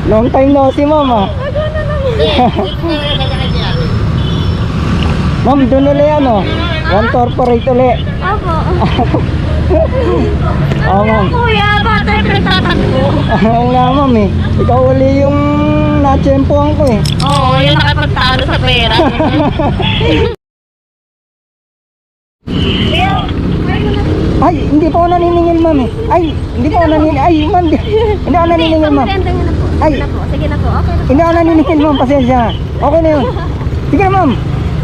Long time no see, ma'am ah. Ma'am, doon ulit ano? One corporate ulit. Opo. Oo, ma'am. Kuya, bata yung pinagtatanggol. Oo nga, ma'am eh. Ikaw uli yung natsempohan ko eh. Oo, yung nakapagtalo sa pera. Ay, hindi pa ako naniningil, ma'am eh. Ay, hindi pa ako naniningil. Ay, ma'am, hindi ako naniningil, ma'am. Ay, Sige na po, okay na po. hindi ako naniningil, ma'am. Pasensya. Okay na yun. Sige na, ma'am.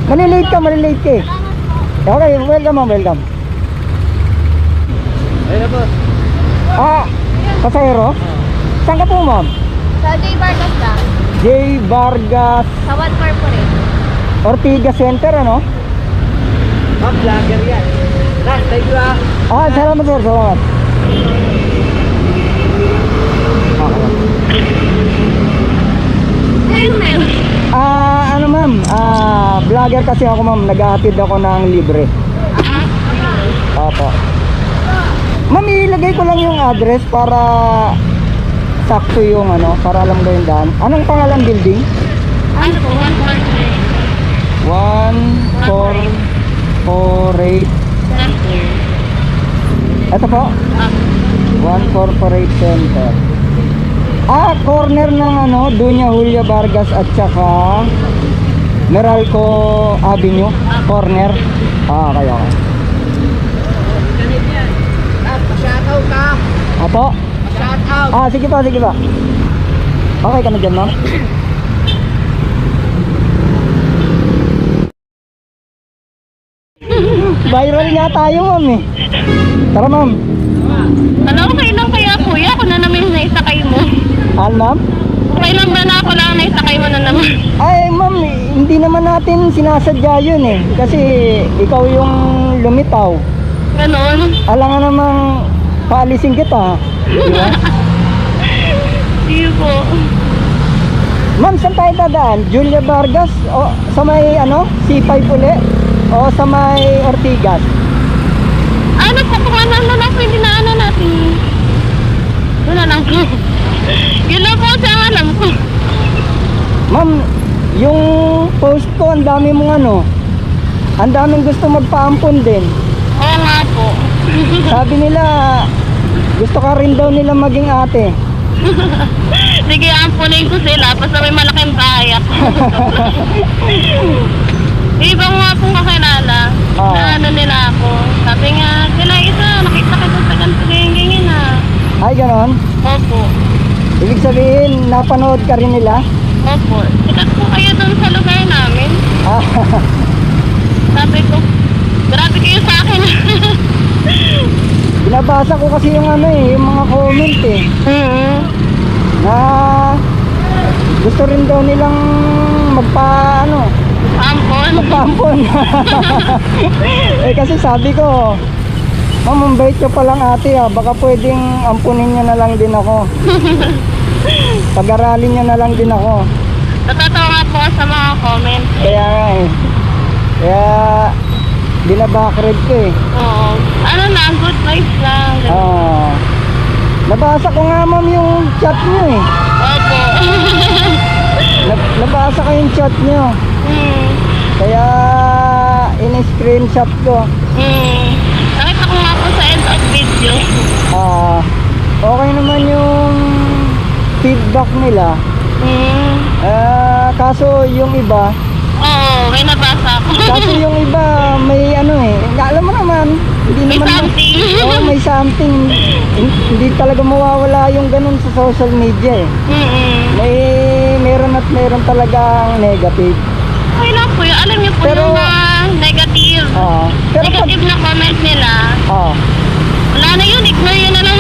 Malilate ka eh. Okay, welcome, ma'am, welcome. Ayun po. Ah, pasahero? Saan ka po, ma'am? Sa J. Vargas lang. J. Vargas Sa One Corporate. Ortigas Center, ano? Ma'am, vlogger yan. Last, thank you ah. Ah, salamat, sir. Salamat. Ayun, meron. Ano, ma'am? Vlogger kasi ako, ma'am. Naghahatid ako ng libre. Opo. Ma'am, ilagay ko lang yung address para sakto yung ano, para alam ko yung daan. Anong pangalan building? Ano po, One Corporate. 148. Center. Ito po, One Corporate Center. Corner ng ano, Dunya Julia Vargas at saka Meralco Avenue. Corner. Okay. Pa-shoutout ka. Apo? Pa-shoutout. Sige pa. Okay ka na dyan, ma'am? Viral nga tayo, ma'am eh. Tara, ma'am. Ano, okay lang kaya kuya? Ako na naman yung naisakay mo. Ma'am? Okay lang ba na ako lang naisakay mo na naman? Ay, ma'am, hindi naman natin sinasadya yun eh. Kasi ikaw yung lumitaw. Ganon. Alangan namang paalisin kita. Di ba? Sige po. Ma'am, saan tayo dadaan? Julia Vargas? O sa may ano? C5 uli? O sa may Ortigas? Ano po, kung ano na lang pwede na ano natin. Doon na lang po. Yun lang po sa alam ko. Ma'am, yung post ko, ang dami mong ano, ang daming gusto magpaampon din. Oo nga po. Sabi nila, gusto ka rin daw nila maging ate. Sige, ampunin ko sila. Basta may malaking bayak. Iba nga pong kakilala. Oo. Na ano nila ako. Sabi nga, sila isa, nakita kita sa ganito ganyan na. Ay, ganon. Opo. Ibig sabihin, napanood ka rin nila? Opo. Sikat po kayo doon sa lugar namin. Ah, Sabi ko, grabe kayo sa akin. binabasa ko kasi yung ano eh, yung mga comment eh. Na gusto rin daw nilang magpaampon. Eh kasi sabi ko, ma'am, mambait ka palang ate baka pwedeng ampunin nyo na lang din ako. Pag-aralin nyo na lang din ako. Natatawa nga po sa mga comments. Kaya nga eh. Kaya binabackread ko eh. Oo. Ano na, good vibes lang. Nabasa ko nga, ma'am, yung chat nyo eh. Opo. Nabasa ko yung chat nyo. Kaya in-screenshot ko. Nakita ko nga po sa end of video. Okay naman yung feedback nila. Kaso yung iba, Oo, may nabasa ko. kaso yung iba may ano eh, alam mo naman, hindi May naman something. may something. Hindi talaga mawawala yung ganun sa social media eh. Meron talagang negative. Okay lang po yun. Alam niyo po Pero- yung mga negative. Pero pag Negative na comment nila. Wala na yun, ignore yun na lang.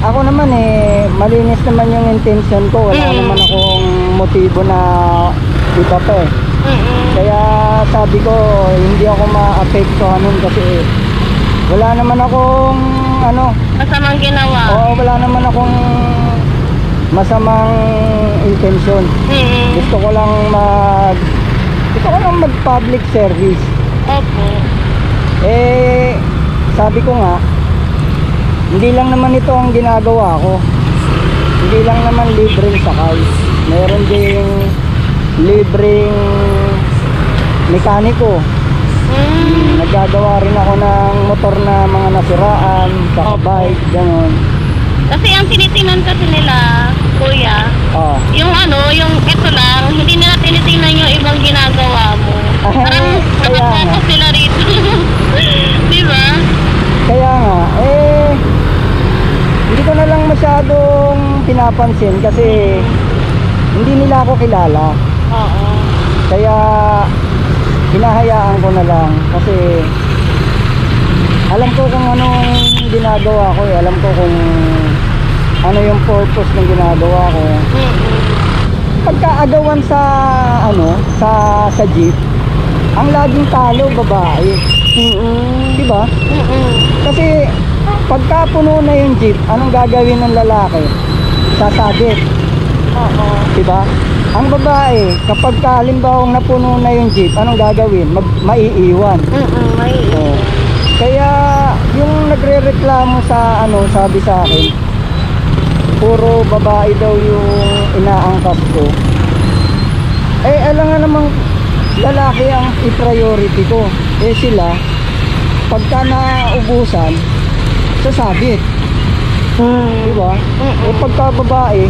ako naman eh, malinis naman yung intention ko. Wala naman akong motibo na iba pa eh. Kaya sabi ko, hindi ako ma-apektuhan nun kasi wala naman akong ano. Masamang ginawa. Wala naman akong masamang intention. Gusto ko lang mag public service. Opo. Sabi ko nga, hindi lang naman ito ang ginagawa ko. hindi lang naman libreng sakay. Meron ding libreng mekaniko. Naggagawa rin ako ng motor na mga nasiraan, saka bike, gano'n. Kasi ang tinitingnan kasi nila, kuya, Oh. yung yung ito lang, hindi nila tinitingnan yung ibang ginagawa mo. Parang kaya nga. nakafocus sila rito. Di ba? Kaya nga, hindi ko na lang masyadong pinapansin kasi hindi nila ako kilala. Oo. Kaya hinahayaan ko na lang kasi alam ko kung anong ginagawa ko eh. Alam ko kung ano yung purpose ng ginagawa ko. Pagkaagawan sa sa jeep, ang laging talo babae. Diba? Kasi pagka puno na yung jeep, anong gagawin ng lalaki? Sasabit. Oo. Diba? Ang babae, kapag halimbawa napuno na yung jeep, anong gagawin? Maiiwan. May. Oh. Kaya yung nagrereklamo sa sabi sa akin, puro babae daw yung inaangkas ko. Alam nga namang lalaki ang i-priority ko. Sila, pagka naubusan, sasabit. Diba? Pagka babae,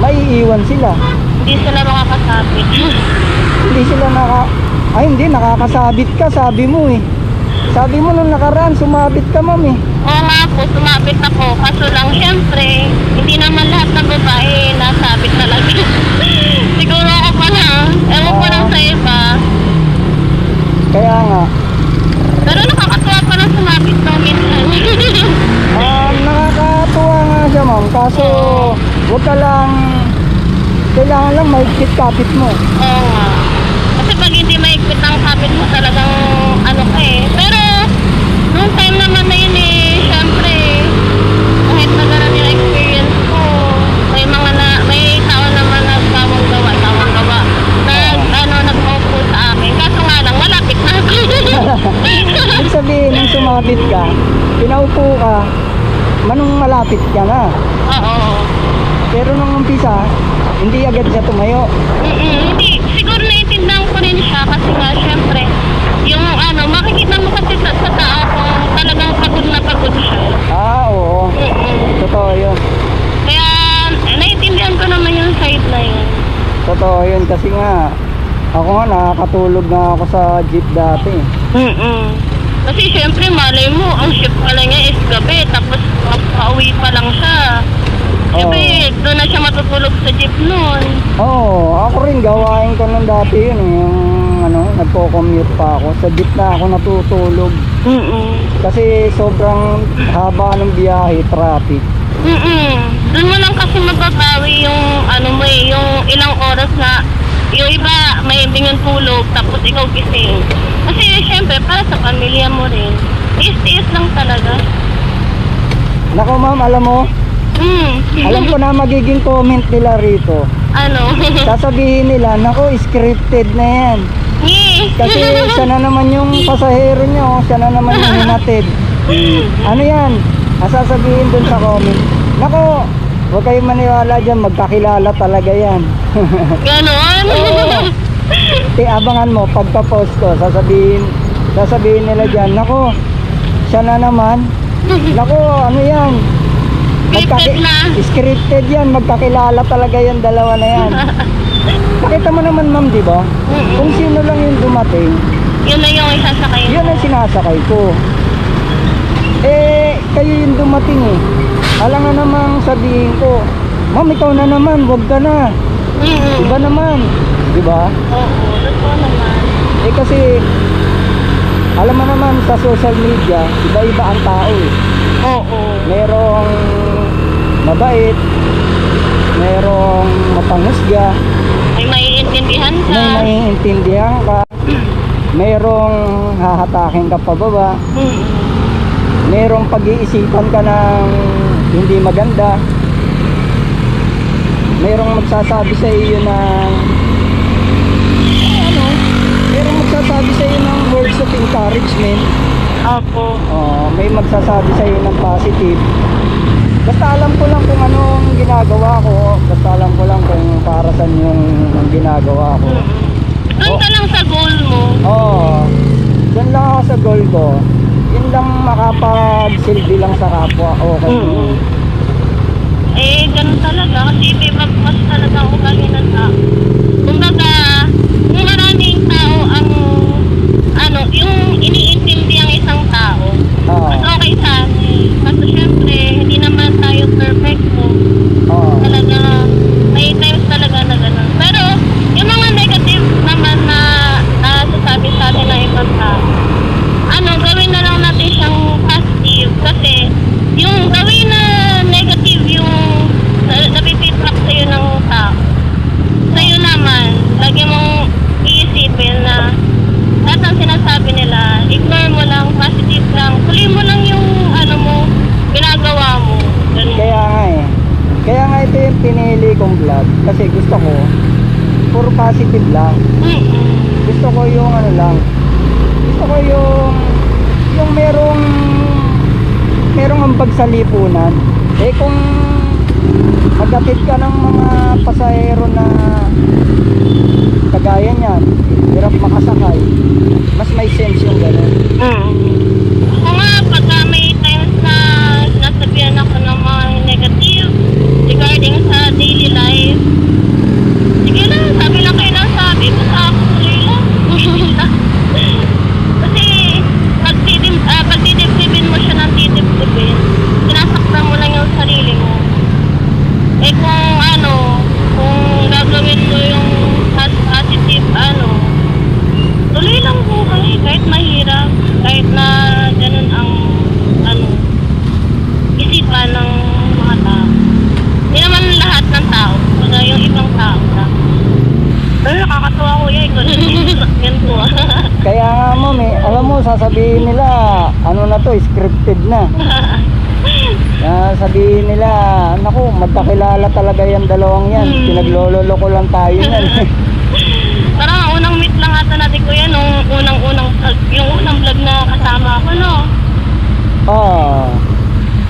maiiwan sila. Hindi sila makakasabit. Hindi sila hindi, nakakasabit ka, sabi mo eh. Sabi mo nung nakaraan, sumabit ka, ma'am eh. Oo nga po, sumabit ako. Kaso lang, syempre, hindi naman lahat ng babae nasabit talaga. Siguro ako pa na. Ewan ko lang sa iba. Kaya nga, Pero nakakatuwa pa lang sumabit no, minsan. nakakatuwa nga siya, ma'am. Kaso, huwag ka lang, kailangan lang maigpit-kapit mo. Oo nga. Kasi pag hindi maigpit ang kapit mo talagang ka eh. Pero, nung time naman na yun eh, syempre, kahit na ganun yung experience ko, may tao naman na tawang gawa. Nag-maupo sa akin. Kaso nga lang, malapit na ako. Ibig sabihin, nung sumabit ka, pinaupo ka, manong malapit ka na. Oo. Pero nung umpisa, hindi agad siya tumayo. Hindi. Siguro naiintindihan ko rin siya kasi nga, syempre, yung makikita mo kasi sa tao kung talagang pagod na pagod siya. Oo. Totoo yun. Kaya, naiintindihan ko naman yung side na yun. Totoo yun kasi nga, ako nga nakakatulog na ako sa jeep dati. Kasi syempre, malay mo, ang shift pala niya is gabi, tapos pauwi pa lang siya. Syempre, doon na siya matutulog sa jeep noon. Oo, ako rin gawain ko nung dati yun eh. Yung nagko-commute pa ako. Sa jeep na ako natutulog. Kasi sobrang haba ng biyahe, traffic. Doon mo lang kasi mababawi yung yung ilang oras na yung iba may yung tulog tapos ikaw gising. Kasi syempre para sa pamilya mo rin. Tiis-tiis lang talaga. Nako ma'am, alam mo, alam ko na magiging comment nila rito. Sasabihin nila, nako scripted na yan. Kasi siya na naman yung pasahero nyo, siya na naman yung hinatid. Ano yan? Sasabihin dun sa comment, nako, huwag kayong maniwala dyan, magkakilala talaga yan. Ganon? Abangan mo, pagka-post ko, sasabihin nila dyan, nako, siya na naman. Nako, ano yan? Scripted na. Scripted yan, magkakilala talaga yan, dalawa na yan. Nakita mo naman ma'am, di ba? Kung sino lang yung dumating, Yun na yung isasakay mo. yun ang sinasakay ko. Kayo yung dumating eh. Alam nga namang sabihin ko, ma'am, ikaw na naman, wag ka na. Iba naman, di ba? Oo, totoo naman. Kasi, alam mo naman sa social media, iba-iba ang tao eh. Oo. Merong mabait, merong mapanghusga, May maiintindihan ka. may naiintindihan ka, merong hahatakin ka pababa, merong pag-iisipan ka ng hindi maganda, merong magsasabi sa iyo ng merong magsasabi sa iyo ng words of encouragement. Opo. May magsasabi sa iyo ng positive. Basta alam ko lang kung anong ginagawa ko. Basta alam ko lang kung para saan yung ginagawa ko. Doon ka lang sa goal mo. Oo. Doon lang ako sa goal ko. Yun lang makapagsilbi lang sa kapwa. Okay. Mm. Eh, ganun talaga. Kasi iba mas talaga ang ugali ng tao. Kumbaga, kung maraming tao ang, ano, yung iniintindi ang isang tao, Oo. mas okay sa amin. Kasi syempre, hindi naman tayo perfecto. Oo. Talaga, may times talaga na gano'n. Pero, yung mga negative naman na sasabi sa atin ng ibang tao, ano, gawin na lang natin siyang positive. Kasi, yung gawin na negative, yung napipitrak sa'yo ng tao. Sa'yo naman, lagi mong iisipin na lahat ng sinasabi nila, ignore mo lang, positive lang. Tuloy mo lang yung, ano mo, ginagawa mo. Ganun. Kaya nga eh. Kaya nga ito yung pinili kong vlog. Kasi gusto ko, puro positive lang. Mm-mm. Gusto ko yung ano lang. Gusto ko yung merong ambag sa lipunan. Eh kung magkatid ka ng mga pasahero na kagaya niyan, hirap makasakay, mas may sense yung gano'n. Ako nga, pagka may times na sinasabihan ako ng mga negative regarding sa daily life, sige lang, sabi lang kayo ng sabi, basta ako tuloy lang. Kasi, pag didibdibin mo siya ng didibdibin, sinasaktan mo lang yung sarili mo. Eh kung ano, kung gagawin mo yung positive, ano, tuloy lang buhay, kahit mahirap, kahit na ganun ang, ano, isipan ng mga tao. Hindi naman lahat ng tao, kaya yung ibang tao lang. Pero nakakatawa ko yan, ganito ah. Kaya nga mo, alam mo, sasabihin nila, ano na to, scripted na. Sabihin nila, naku, magkakilala talaga yan dalawang yan. Pinaglololo ko lang tayo yan. Parang unang meet lang ata natin kuya nung unang vlog, yung unang vlog na kasama ako, no? Oo.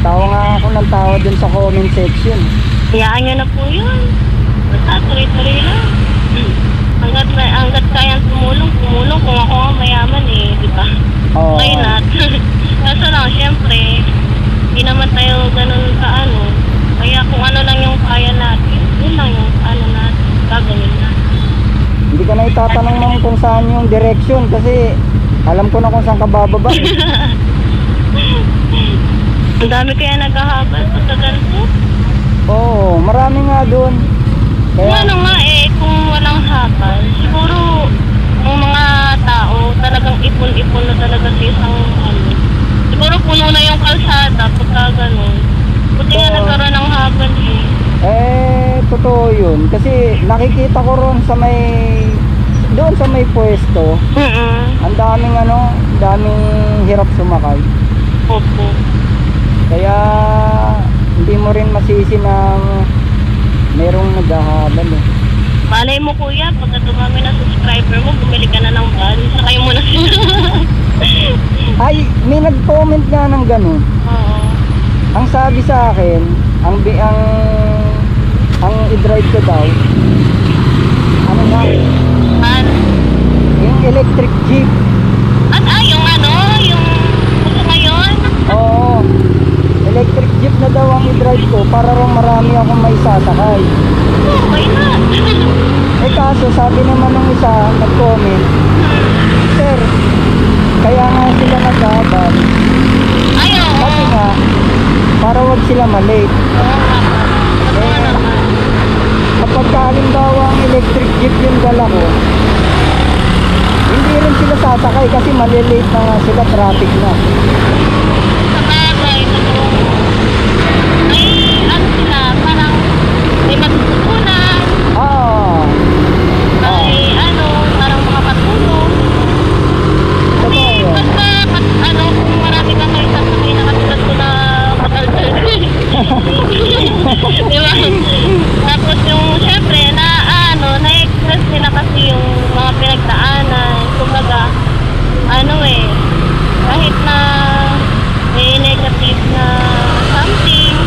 Tawa nga ako ng tawa dun sa comment section. Hayaan nyo na po yun. Basta tuloy-tuloy lang. Hanggat kayang tumulong. Kung ako ang mayaman eh, di ba? Oo. Why not? Kaso lang, syempre, hindi naman tayo ganun ka ano. Kaya kung ano lang yung kaya natin, yun lang yung ano natin, gagawin natin. Hindi ko na itatanong ma'am kung saan yung direction kasi alam ko na kung saan ka bababa. Ang dami kaya naghahabal sa ganito. Oo, marami nga doon. Kung ano nga eh, kung walang habal, siguro ang mga tao talagang ipon-ipon na talaga sa isang ano. Siguro puno na yung kalsada pagka ganun. Buti nga Oo. nagkaroon ng habal eh. Totoo yun. Kasi nakikita ko ron sa doon sa may pwesto, ang daming hirap sumakay. Opo. Kaya hindi mo rin masisi na merong naghahabal eh. Malay mo kuya, pagka dumami na subscriber mo, bumili ka na ng van, sakay mo na sila. Ay, may nag-comment nga ng ganun. Oo. Ang sabi sa akin, ang i-drive ko daw, ano nga, Van. yung electric jeep. At yung ano, yung gusto ngayon? Oo, electric jeep na daw ang i-drive ko para raw marami akong may sasakay. Oh, why not? Eh kaso sabi naman ng isa, nag-comment, Sir, kaya nga sila naghahabal. Ay, oo. Kasi nga, para wag sila malate. Oo nga. Ano nga naman? Kapag halimbawa ang electric jeep yung dala ko, hindi rin sila sasakay kasi malilate na nga sila, traffic na. Sa bagay, totoo. May ano sila, parang may matututunan, Ah, may ano, parang makakatulong. Kasi totoo yun. basta, ano, kung marami ka kayo sasakay na katulad ko na katalgal. Diba? Tapos yung, syempre, na-express nila kasi yung mga pinagdaanan. Kumbaga, ano eh, kahit na may negative na something,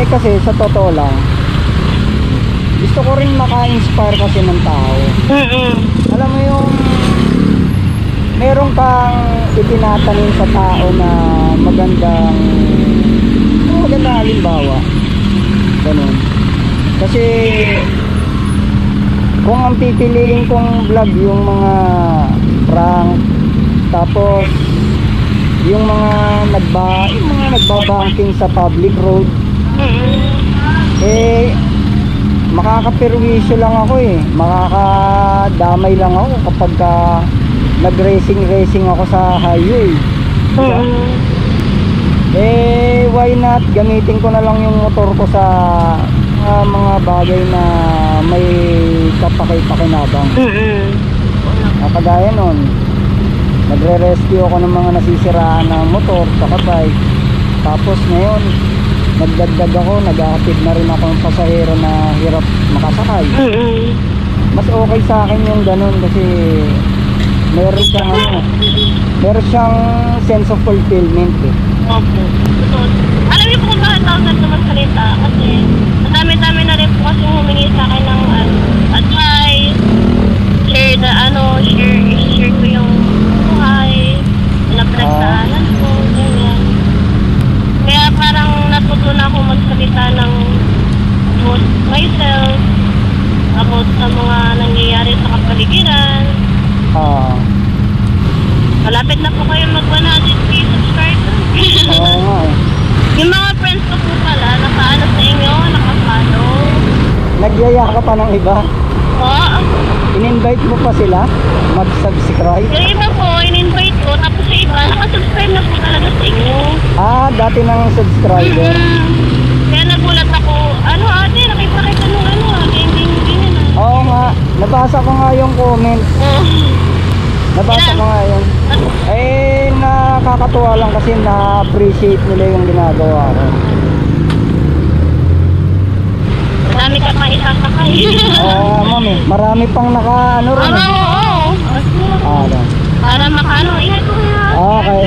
kasi sa totoo lang, gusto ko rin maka-inspire kasi ng tao. Alam mo yung meron kang itinatanim sa tao na magandang halimbawa. Ganun. Kasi kung ang pipiliin kong vlog yung mga prank, tapos yung mga nagbabanking sa public road, eh makakapirwisyo lang ako eh, makakadamay lang ako kapag nag-racing ako sa highway, diba? Eh why not gamitin ko na lang yung motor ko sa mga bagay na may kapaki-pakinabang. Kagaya nun, nagre-rescue ako ng mga nasisiraan na motor sa bike. Tapos ngayon nagdagdag ako, naghahatid na rin ako ng pasahero na hirap makasakay. Mas okay sa akin yung ganun kasi meron siyang sense of fulfillment eh. Opo. Alam niyo po kung bakit ako ganito magsalita? Kasi madami-dami na rin po kasi humingi sa akin ng advice, share ko yung buhay, na pinagdaanan ko, ganyan. Kaya parang natutunan ako magsalita ng about myself, about sa mga nangyayari sa kapaligiran. Malapit na po kayo mag 100k subscribers. Oo nga eh. Yung mga friends ko po pala, nakaano sa inyo, nakafollow. Nagyaya ka pa ng iba? Oo. In-invite mo pa sila mag-subscribe? Yung iba po, in-invite ko, tapos yung iba, nakasubscribe na po talaga sa inyo. Dati ng subscriber. Kaya nagulat ako, ano ate, nakipakita nung ganyan. Oo nga, nabasa ko nga yung comment. Nabasa ko nga yun. Eh, nakakatuwa lang kasi na-appreciate nila yung ginagawa ko. Marami ka pang isasakay. Oo nga ma'am eh, marami pang naka ano rin eh. Oo. Ano? Para makaano, ingat ko nga. Okay.